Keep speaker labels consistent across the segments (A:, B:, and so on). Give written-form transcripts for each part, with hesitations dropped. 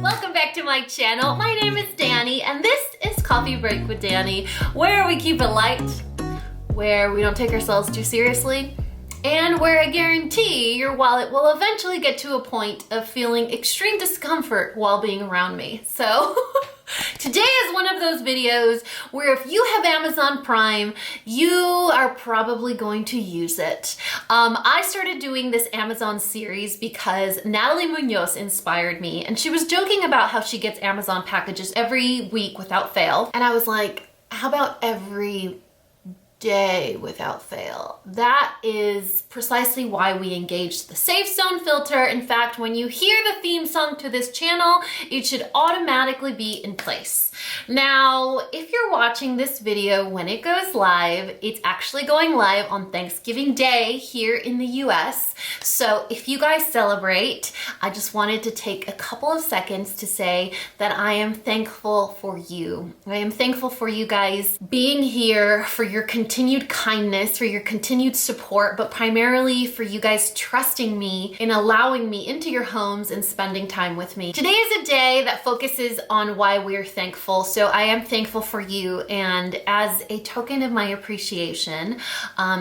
A: Welcome back to my channel. My name is Dani and this is Coffee Break with Dani, where we keep it light, where we don't take ourselves too seriously, and where I guarantee your wallet will eventually get to a point of feeling extreme discomfort while being around me. So today is one of those videos where if you have Amazon Prime, you are probably going to use it. I started doing this Amazon series because Natalie Munoz inspired me, and she was joking about how she gets Amazon packages every week without fail. And I was like, how about every day without fail? That is precisely why we engaged the safe zone filter. In fact, when you hear the theme song to this channel, it should automatically be in place. Now, if you're watching this video when it goes live, it's actually going live on Thanksgiving Day here in the US. So if you guys celebrate, I just wanted to take a couple of seconds to say that I am thankful for you. I am thankful for you guys being here, for your continued kindness, for your continued support, but primarily for you guys trusting me in allowing me into your homes and spending time with me. Today is a day that focuses on why we're thankful. So I am thankful for you, and as a token of my appreciation,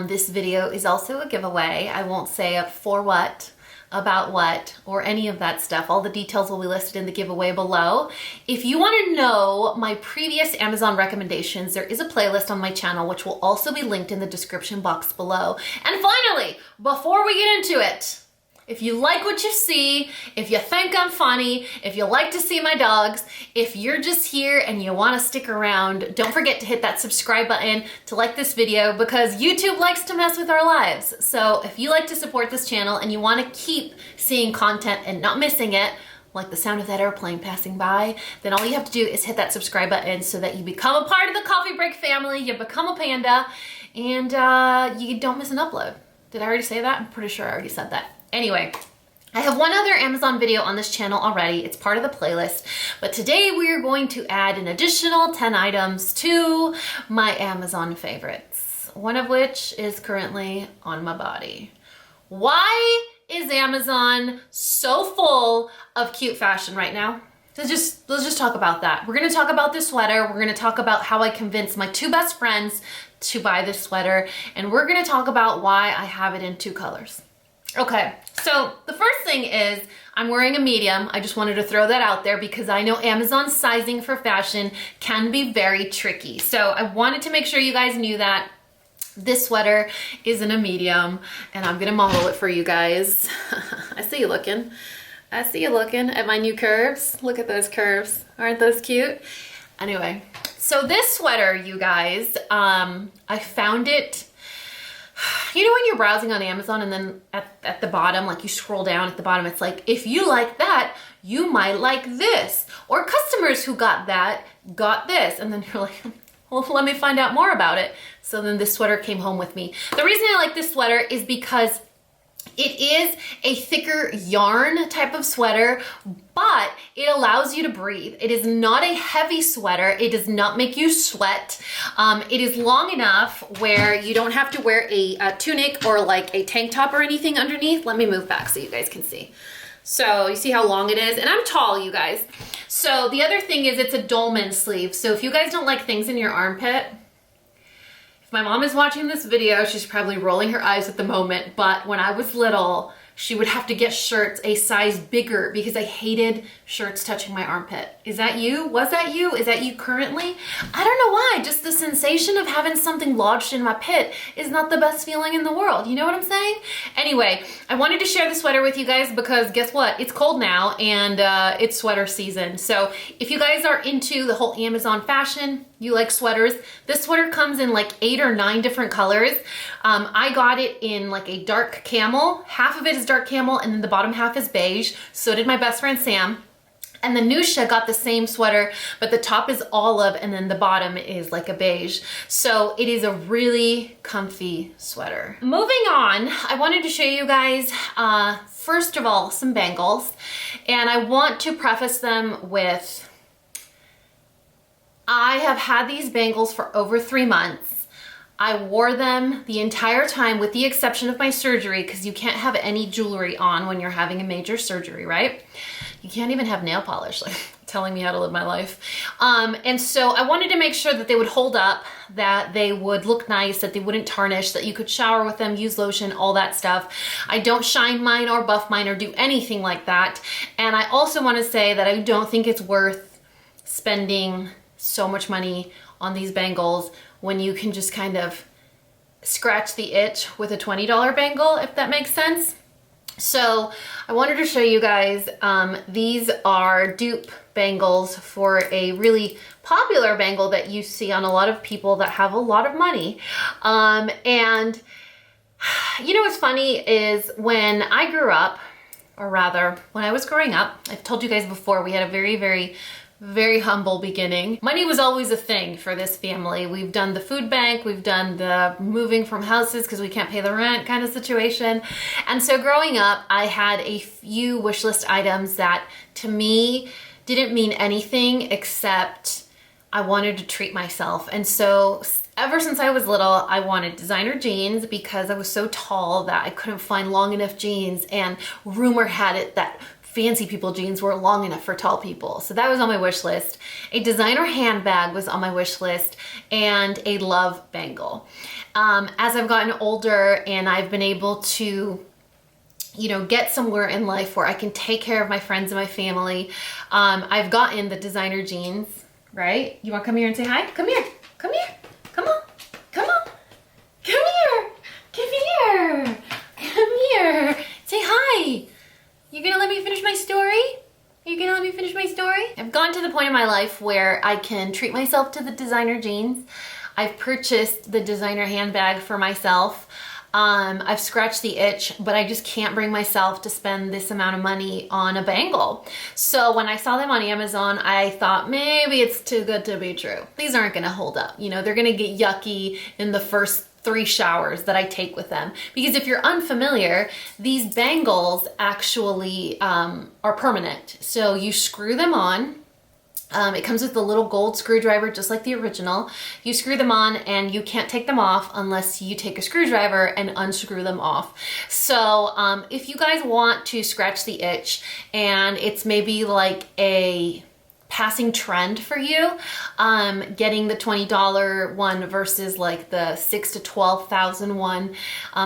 A: this video is also a giveaway. I won't say for what, about what, or any of that stuff. All the details will be listed in the giveaway below. If you want to know my previous Amazon recommendations, there is a playlist on my channel which will also be linked in the description box below. And finally, before we get into it, if you like what you see, if you think I'm funny, if you like to see my dogs, if you're just here and you want to stick around, don't forget to hit that subscribe button to like this video, because YouTube likes to mess with our lives. So if you like to support this channel and you want to keep seeing content and not missing it, like the sound of that airplane passing by, then all you have to do is hit that subscribe button so that you become a part of the Coffee Break family, you become a panda, and you don't miss an upload. Did I already say that? I'm pretty sure I already said that. Anyway, I have one other Amazon video on this channel already. It's part of the playlist, but today we are going to add an additional 10 items to my Amazon favorites, one of which is currently on my body. Why is Amazon so full of cute fashion right now? Let's just talk about that. We're gonna talk about this sweater. We're gonna talk about how I convinced my two best friends to buy this sweater, and we're gonna talk about why I have it in two colors. Okay, so the first thing is I'm wearing a medium. I just wanted to throw that out there because I know Amazon sizing for fashion can be very tricky. So I wanted to make sure you guys knew that this sweater is in a medium, and I'm gonna model it for you guys. I see you looking. I see you looking at my new curves. Look at those curves. Aren't those cute? Anyway, so this sweater, you guys, I found it. You know when you're browsing on Amazon and then at the bottom, like you scroll down at the bottom, it's like, if you like that, you might like this. Or customers who got that got this. And then you're like, well, let me find out more about it. So then this sweater came home with me. The reason I like this sweater is because it is a thicker yarn type of sweater, but it allows you to breathe. It is not a heavy sweater. It does not make you sweat. It is long enough where you don't have to wear a tunic or like a tank top or anything underneath. Let me move back so you guys can see. So you see how long it is? And I'm tall, you guys. So the other thing is it's a dolman sleeve. So if you guys don't like things in your armpit, if my mom is watching this video, she's probably rolling her eyes at the moment, but when I was little, she would have to get shirts a size bigger because I hated shirts touching my armpit. Is that you? Was that you? Is that you currently? I don't know why. Just the sensation of having something lodged in my pit is not the best feeling in the world. You know what I'm saying? Anyway, I wanted to share the sweater with you guys because guess what? It's cold now and it's sweater season. So if you guys are into the whole Amazon fashion, you like sweaters, this sweater comes in like 8 or 9 different colors. I got it in like a dark camel. Half of it is dark camel and then the bottom half is beige. So did my best friend Sam. And then Nusha got the same sweater, but the top is olive and then the bottom is like a beige. So it is a really comfy sweater. Moving on, I wanted to show you guys, first of all, some bangles. And I want to preface them with, I have had these bangles for over 3 months. I wore them the entire time with the exception of my surgery because you can't have any jewelry on when you're having a major surgery, right? You can't even have nail polish, like telling me how to live my life. And so I wanted to make sure that they would hold up, that they would look nice, that they wouldn't tarnish, that you could shower with them, use lotion, all that stuff. I don't shine mine or buff mine or do anything like that. And I also want to say that I don't think it's worth spending so much money on these bangles when you can just kind of scratch the itch with a $20 bangle, if that makes sense. So I wanted to show you guys, these are dupe bangles for a really popular bangle that you see on a lot of people that have a lot of money. And you know what's funny is when I grew up, or rather when I was growing up, I've told you guys before, we had a very humble beginning. Money was always a thing for this family. We've done the food bank, we've done the moving from houses because we can't pay the rent kind of situation. And so growing up, I had a few wish list items that to me didn't mean anything except I wanted to treat myself. And so ever since I was little, I wanted designer jeans because I was so tall that I couldn't find long enough jeans, and rumor had it that fancy people jeans were long enough for tall people. So that was on my wish list. A designer handbag was on my wish list, and a love bangle. As I've gotten older and I've been able to, you know, get somewhere in life where I can take care of my friends and my family, I've gotten the designer jeans, right? You wanna come here and say hi? Come here, come here, come on, come on, come here, come here, come here, say hi. You gonna let me finish my story? Are you gonna let me finish my story? I've gone to the point in my life where I can treat myself to the designer jeans. I've purchased the designer handbag for myself. I've scratched the itch, but I just can't bring myself to spend this amount of money on a bangle. So when I saw them on Amazon, I thought maybe it's too good to be true. These aren't gonna hold up. You know, they're gonna get yucky in the first 3 showers that I take with them. Because if you're unfamiliar, these bangles actually are permanent. So you screw them on. It comes with a little gold screwdriver, just like the original. You screw them on and you can't take them off unless you take a screwdriver and unscrew them off. So if you guys want to scratch the itch and it's maybe like a passing trend for you, getting the $20 one versus like the $6,000 to $12,000 one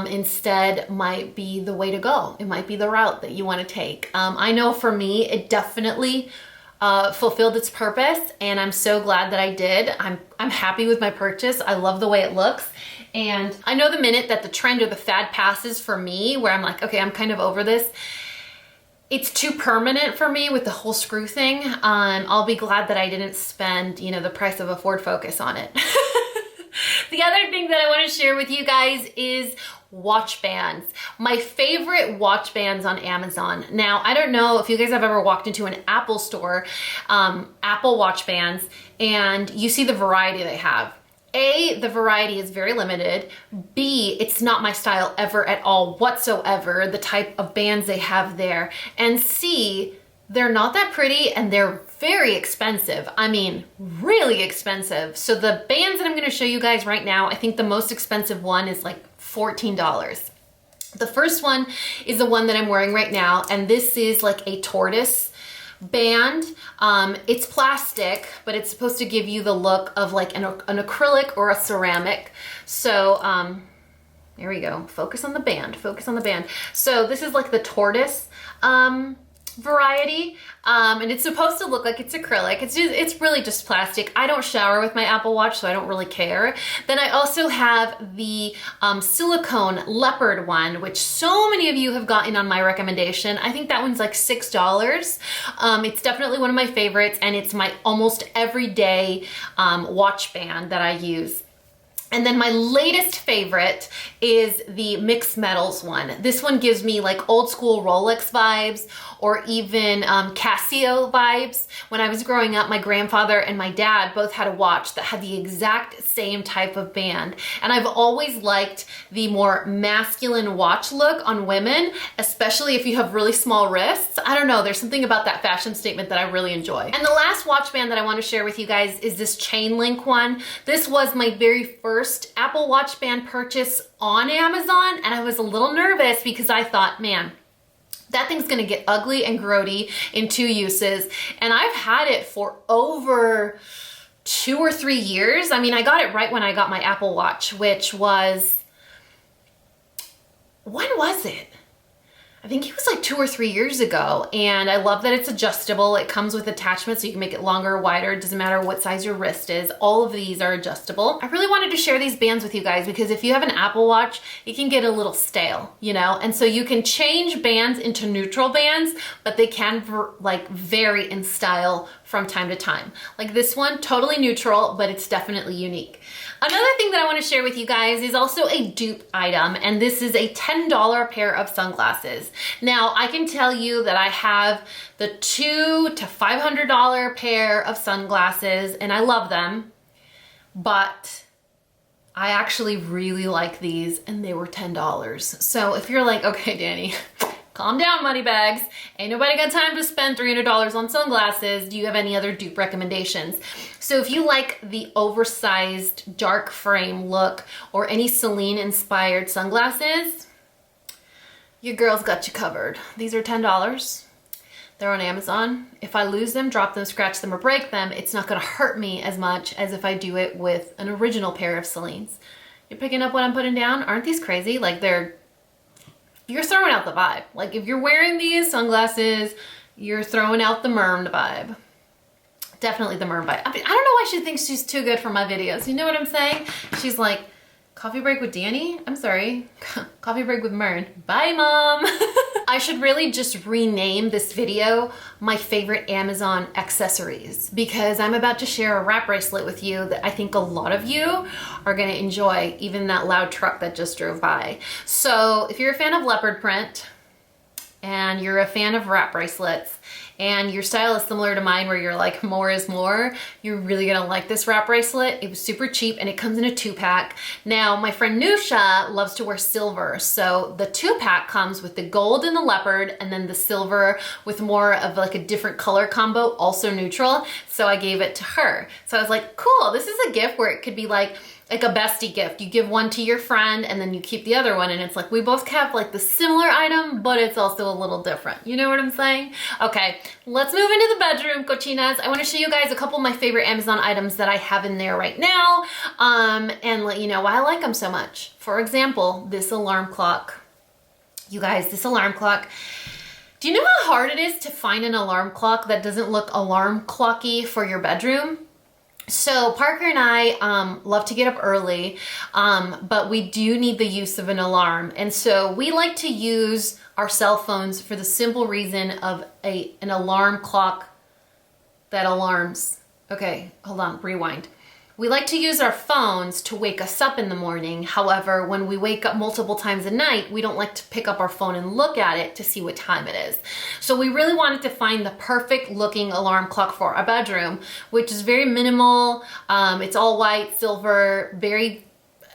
A: instead might be the way to go. It might be the route that you want to take. I know for me, it definitely fulfilled its purpose, and I'm so glad that I did. I'm happy with my purchase. I love the way it looks. And I know the minute that the trend or the fad passes for me, where I'm like, okay, I'm kind of over this, it's too permanent for me with the whole screw thing. I'll be glad that I didn't spend, you know, the price of a Ford Focus on it. The other thing that I want to share with you guys is watch bands. My favorite watch bands on Amazon. Now, I don't know if you guys have ever walked into an Apple store, Apple watch bands, and you see the variety they have. A, the variety is very limited. B, it's not my style ever at all whatsoever, the type of bands they have there. And C, they're not that pretty and they're very expensive. I mean, really expensive. So the bands that I'm gonna show you guys right now, I think the most expensive one is like $14. The first one is the one that I'm wearing right now, and this is like a tortoise band. It's plastic, but it's supposed to give you the look of like an acrylic or a ceramic. So there we go. Focus on the band, focus on the band. So this is like the tortoise variety, and it's supposed to look like it's acrylic. It's really just plastic. I don't shower with my Apple Watch, so I don't really care. Then I also have the silicone leopard one, which so many of you have gotten on my recommendation. I think that one's like $6. It's definitely one of my favorites, and it's my almost everyday watch band that I use. And then my latest favorite is the mixed metals one. This one gives me like old school Rolex vibes, or even Casio vibes. When I was growing up, my grandfather and my dad both had a watch that had the exact same type of band. And I've always liked the more masculine watch look on women, especially if you have really small wrists. I don't know, there's something about that fashion statement that I really enjoy. And the last watch band that I want to share with you guys is this chain link one. This was my very first Apple Watch band purchase on Amazon, and I was a little nervous because I thought, man, that thing's gonna get ugly and grody in 2 uses. And I've had it for over 2 or 3 years. I mean, I got it right when I got my Apple Watch, which was, when was it? I think it was like 2 or 3 years ago. And I love that it's adjustable. It comes with attachments so you can make it longer or wider. It doesn't matter what size your wrist is. All of these are adjustable. I really wanted to share these bands with you guys because if you have an Apple Watch, it can get a little stale, you know? And so you can change bands into neutral bands, but they can like vary in style from time to time. Like this one, totally neutral, but it's definitely unique. Another thing that I want to share with you guys is also a dupe item, and this is a $10 pair of sunglasses. Now, I can tell you that I have the $200 to $500 pair of sunglasses, and I love them, but I actually really like these, and they were $10. So if you're like, okay, Dani, calm down, money bags. Ain't nobody got time to spend $300 on sunglasses. Do you have any other dupe recommendations? So if you like the oversized dark frame look or any Celine inspired sunglasses, your girl's got you covered. These are $10. They're on Amazon. If I lose them, drop them, scratch them, or break them, it's not gonna hurt me as much as if I do it with an original pair of Celines. You're picking up what I'm putting down? Aren't these crazy? Like you're throwing out the vibe. Like if you're wearing these sunglasses, you're throwing out the merm vibe. Definitely the merm vibe. I mean, I don't know why she thinks she's too good for my videos. You know what I'm saying? She's like, coffee break with Dani? I'm sorry, coffee break with Mern. Bye, Mom. I should really just rename this video my favorite Amazon accessories because I'm about to share a wrap bracelet with you that I think a lot of you are gonna enjoy, even that loud truck that just drove by. So if you're a fan of leopard print and you're a fan of wrap bracelets and your style is similar to mine where you're like more is more, you're really gonna like this wrap bracelet. It was super cheap and it comes in a 2-pack. Now my friend Nusha loves to wear silver, so the 2-pack comes with the gold and the leopard and then the silver with more of like a different color combo, also neutral, so I gave it to her. So I was like, cool, this is a gift where it could be like a bestie gift. You give one to your friend and then you keep the other one, and it's like we both kept like the similar item, but it's also a little different. You know what I'm saying? Okay, let's move into the bedroom, cochinas. I want to show you guys a couple of my favorite Amazon items that I have in there right now, and let you know why I like them so much. For example, this alarm clock. You guys, this alarm clock. Do you know how hard it is to find an alarm clock that doesn't look alarm clocky for your bedroom? So Parker and I love to get up early, but we do need the use of an alarm. And so we like to use our cell phones for the simple reason of an alarm clock that alarms. Okay, hold on, rewind. We like to use our phones to wake us up in the morning. However, when we wake up multiple times a night, we don't like to pick up our phone and look at it to see what time it is. So we really wanted to find the perfect looking alarm clock for our bedroom, which is very minimal. It's all white, silver, very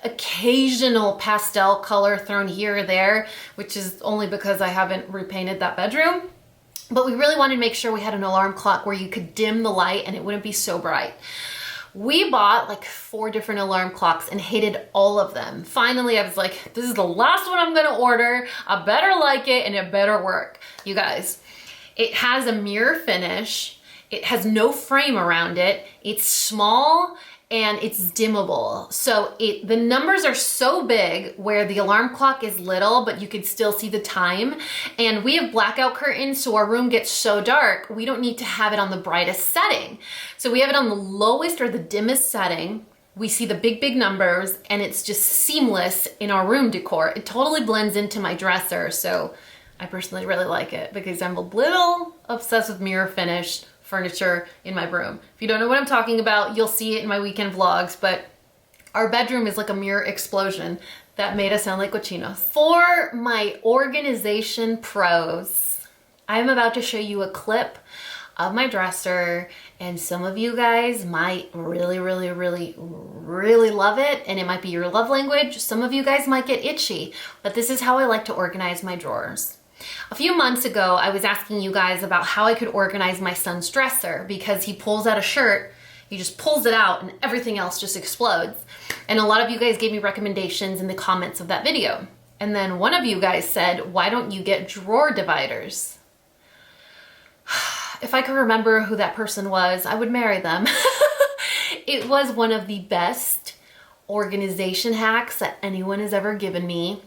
A: occasional pastel color thrown here or there, which is only because I haven't repainted that bedroom. But we really wanted to make sure we had an alarm clock where you could dim the light and it wouldn't be so bright. We bought like 4 different alarm clocks and hated all of them. Finally, I was like, this is the last one I'm gonna order. I better like it and it better work. You guys, it has a mirror finish. It has no frame around it. It's small and it's dimmable. So the numbers are so big where the alarm clock is little, but you can still see the time. And we have blackout curtains, so our room gets so dark, we don't need to have it on the brightest setting. So we have it on the lowest or the dimmest setting. We see the big, big numbers, and it's just seamless in our room decor. It totally blends into my dresser, so I personally really like it because I'm a little obsessed with mirror finish furniture in my room. If you don't know what I'm talking about, you'll see it in my weekend vlogs, but our bedroom is like a mirror explosion. That made us sound like cochinos. For my organization pros, I'm about to show you a clip of my dresser, and some of you guys might really, really, really, really love it, and it might be your love language. Some of you guys might get itchy, but this is how I like to organize my drawers. A few months ago, I was asking you guys about how I could organize my son's dresser because he pulls out a shirt, he just pulls it out and everything else just explodes. And a lot of you guys gave me recommendations in the comments of that video. And then one of you guys said, why don't you get drawer dividers? If I could remember who that person was, I would marry them. It was one of the best organization hacks that anyone has ever given me.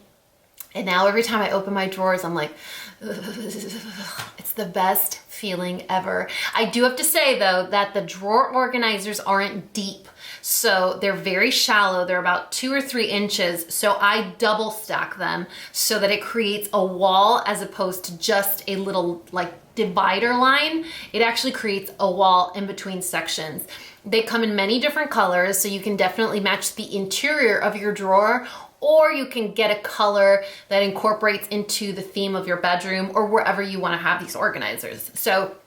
A: And now every time I open my drawers, I'm like, it's the best feeling ever. I do have to say though, that the drawer organizers aren't deep. So they're very shallow. They're about 2 or 3 inches. So I double stack them so that it creates a wall as opposed to just a little like divider line. It actually creates a wall in between sections. They come in many different colors, so you can definitely match the interior of your drawer, or you can get a color that incorporates into the theme of your bedroom or wherever you want to have these organizers. So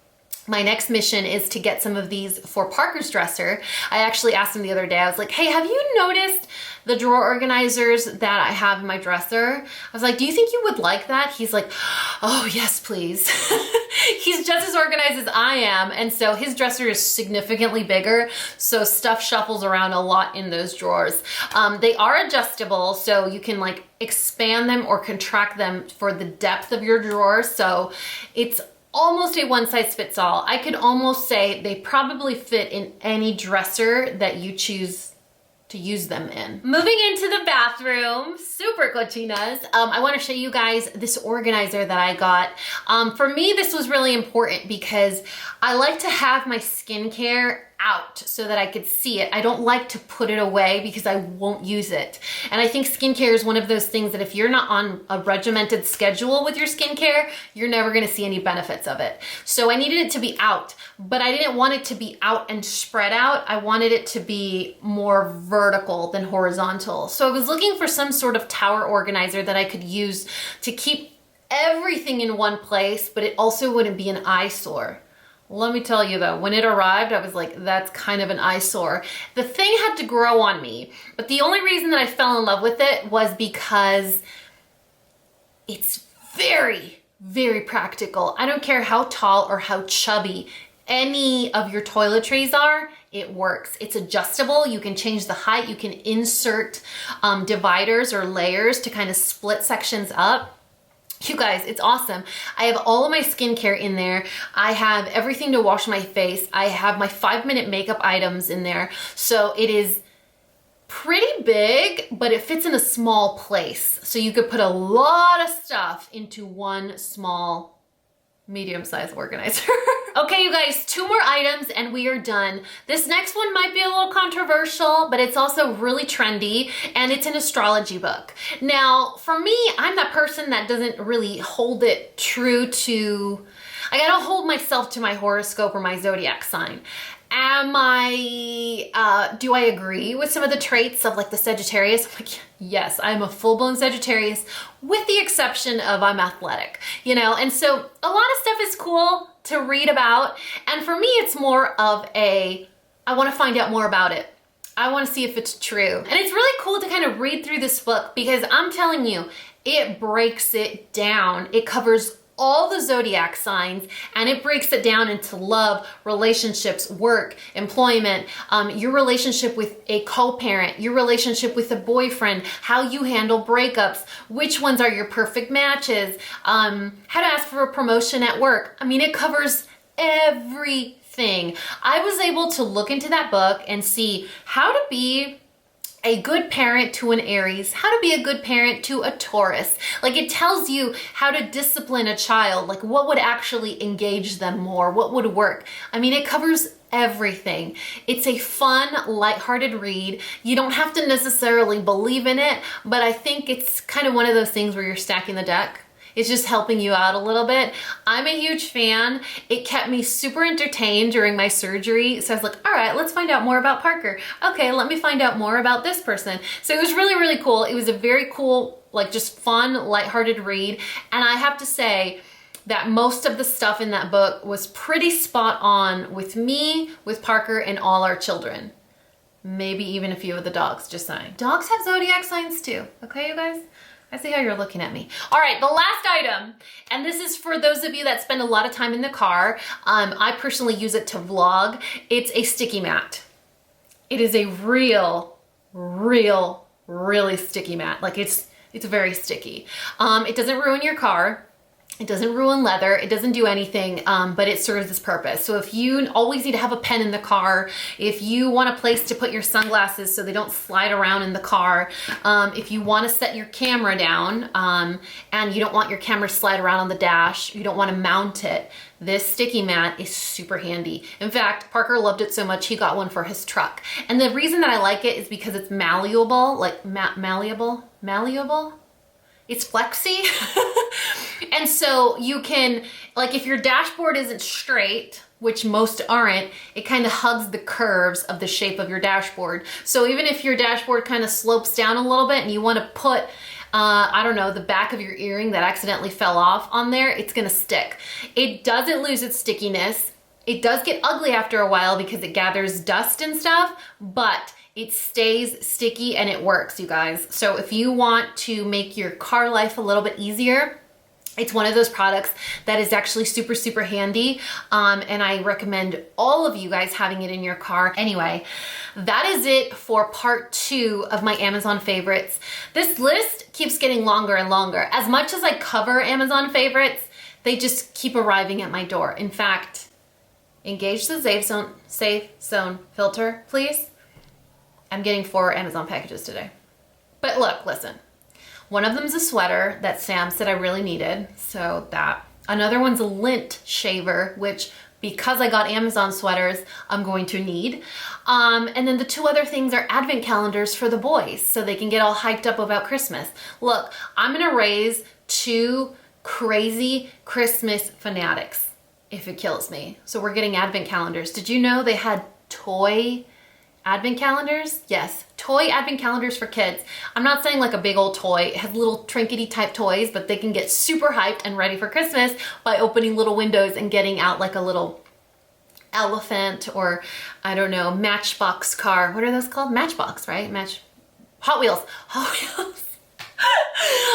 A: my next mission is to get some of these for Parker's dresser. I actually asked him the other day, I was like, hey, have you noticed the drawer organizers that I have in my dresser? I was like, do you think you would like that? He's like, oh yes, please. He's just as organized as I am. And so his dresser is significantly bigger. So stuff shuffles around a lot in those drawers. They are adjustable. So you can like expand them or contract them for the depth of your drawer. So it's almost a one size fits all. I could almost say they probably fit in any dresser that you choose to use them in. Moving into the bathroom, super cochinas. I want to show you guys this organizer that I got. For me, this was really important because I like to have my skincare out so that I could see it. I don't like to put it away because I won't use it. And I think skincare is one of those things that if you're not on a regimented schedule with your skincare, you're never gonna see any benefits of it. So I needed it to be out, but I didn't want it to be out and spread out. I wanted it to be more vertical than horizontal. So I was looking for some sort of tower organizer that I could use to keep everything in one place, but it also wouldn't be an eyesore. Let me tell you though, when it arrived, I was like, that's kind of an eyesore. The thing had to grow on me, but the only reason that I fell in love with it was because it's very, very practical. I don't care how tall or how chubby any of your toiletries are, it works. It's adjustable. You can change the height. You can insert dividers or layers to kind of split sections up. You guys, it's awesome. I have all of my skincare in there. I have everything to wash my face. I have my 5-minute makeup items in there. So it is pretty big, but it fits in a small place. So you could put a lot of stuff into one small, medium-sized organizer. Okay, you guys, 2 more items and we are done. This next one might be a little controversial, but it's also really trendy, and it's an astrology book. Now, for me, I'm that person that doesn't really hold it true to, I gotta hold myself to my horoscope or my zodiac sign. Do I agree with some of the traits of like the Sagittarius? I'm like, yes, I'm a full-blown Sagittarius with the exception of I'm athletic, you know? And so a lot of stuff is cool to read about. And for me, it's more of I want to find out more about it. I want to see if it's true. And it's really cool to kind of read through this book because I'm telling you, it breaks it down. It covers all the zodiac signs, and it breaks it down into love, relationships, work, employment, your relationship with a co-parent, your relationship with a boyfriend, how you handle breakups, which ones are your perfect matches, how to ask for a promotion at work. I mean, it covers everything. I was able to look into that book and see how to be a good parent to an Aries, how to be a good parent to a Taurus. Like, it tells you how to discipline a child, like what would actually engage them more, what would work. I mean, it covers everything. It's a fun, lighthearted read. You don't have to necessarily believe in it, but I think it's kind of one of those things where you're stacking the deck. It's just helping you out a little bit. I'm a huge fan. It kept me super entertained during my surgery. So I was like, all right, let's find out more about Parker. Okay, let me find out more about this person. So it was really, really cool. It was a very cool, like just fun, lighthearted read. And I have to say that most of the stuff in that book was pretty spot on with me, with Parker, and all our children. Maybe even a few of the dogs, just saying. Dogs have zodiac signs too, okay, you guys? I see how you're looking at me. All right, the last item, and this is for those of you that spend a lot of time in the car. I personally use it to vlog. It's a sticky mat. It is a really sticky mat. Like, it's It's very sticky. It doesn't ruin your car. It doesn't ruin leather, it doesn't do anything, but it serves this purpose. So if you always need to have a pen in the car, if you want a place to put your sunglasses so they don't slide around in the car, if you want to set your camera down and you don't want your camera to slide around on the dash, you don't want to mount it, this sticky mat is super handy. In fact, Parker loved it so much he got one for his truck. And the reason that I like it is because it's malleable, like malleable? It's flexy. And so you can, like if your dashboard isn't straight, which most aren't, it kind of hugs the curves of the shape of your dashboard. So even if your dashboard kind of slopes down a little bit and you want to put, I don't know, the back of your earring that accidentally fell off on there, it's gonna stick. It doesn't lose its stickiness. It does get ugly after a while because it gathers dust and stuff, but it stays sticky and it works, you guys. So if you want to make your car life a little bit easier, it's one of those products that is actually super, super handy. And I recommend all of you guys having it in your car. Anyway, that is it for part 2 of my Amazon favorites. This list keeps getting longer and longer. As much as I cover Amazon favorites, they just keep arriving at my door. In fact, engage the safe zone filter, please. I'm getting 4 Amazon packages today. But look, listen. One of them's a sweater that Sam said I really needed, so that. Another one's a lint shaver, which because I got Amazon sweaters, I'm going to need. And then the 2 other things are advent calendars for the boys, so they can get all hyped up about Christmas. Look, I'm gonna raise 2 crazy Christmas fanatics if it kills me. So we're getting advent calendars. Did you know they had toy advent calendars? Yes, toy advent calendars for kids. I'm not saying like a big old toy. It has little trinkety type toys, but they can get super hyped and ready for Christmas by opening little windows and getting out like a little elephant or, I don't know, Matchbox car. What are those called? Matchbox, right? Hot Wheels. Hot Wheels.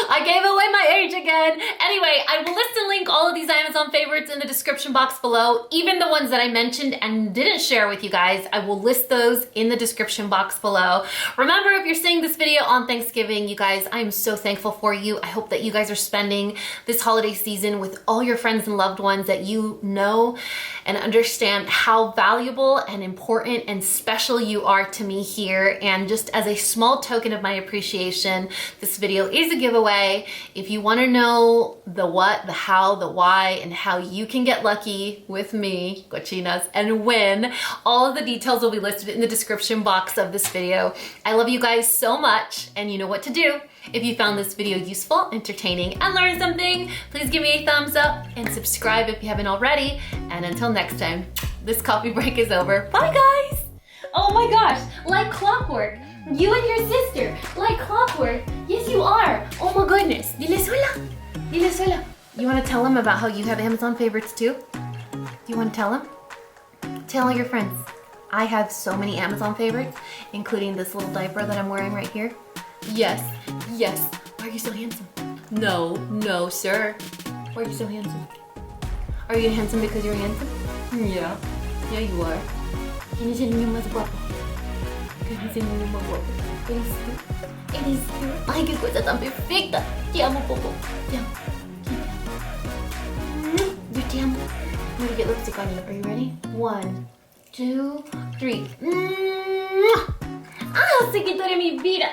A: I gave away my age again. Anyway, I will list and link all of these Amazon favorites in the description box below. Even the ones that I mentioned and didn't share with you guys, I will list those in the description box below. Remember, if you're seeing this video on Thanksgiving, you guys, I am so thankful for you. I hope that you guys are spending this holiday season with all your friends and loved ones that you know and understand how valuable and important and special you are to me here. And just as a small token of my appreciation, this video is a giveaway. If you want to know the what, the how, the why, and how you can get lucky with me, cochinas, and win, all of the details will be listed in the description box of this video. I love you guys so much, and you know what to do. If you found this video useful, entertaining, and learned something, please give me a thumbs up and subscribe if you haven't already. And until next time, this coffee break is over. Bye, guys! Oh my gosh, like clockwork. You and your sister, like clockwork. Yes, you are. Oh my goodness. Dile sola. Dile sola. You want to tell them about how you have Amazon favorites too? Do you want to tell them? Tell all your friends. I have so many Amazon favorites, including this little diaper that I'm wearing right here. Yes, yes. Why are you so handsome? No, no, sir. Why are you so handsome? Are you handsome because you're handsome? Yeah. Yeah, you are. ¿Quién es el niño más guapo? ¿Quién es el niño más guapo? Eres tú. Eres tú. Ay, qué cosa tan perfecta. Te amo, Popo. Te amo. Yo te amo. I'm gonna get lipstick on you. Are you ready? 1, 2, 3. ¡Ah! ¡Se quitó de mi vida!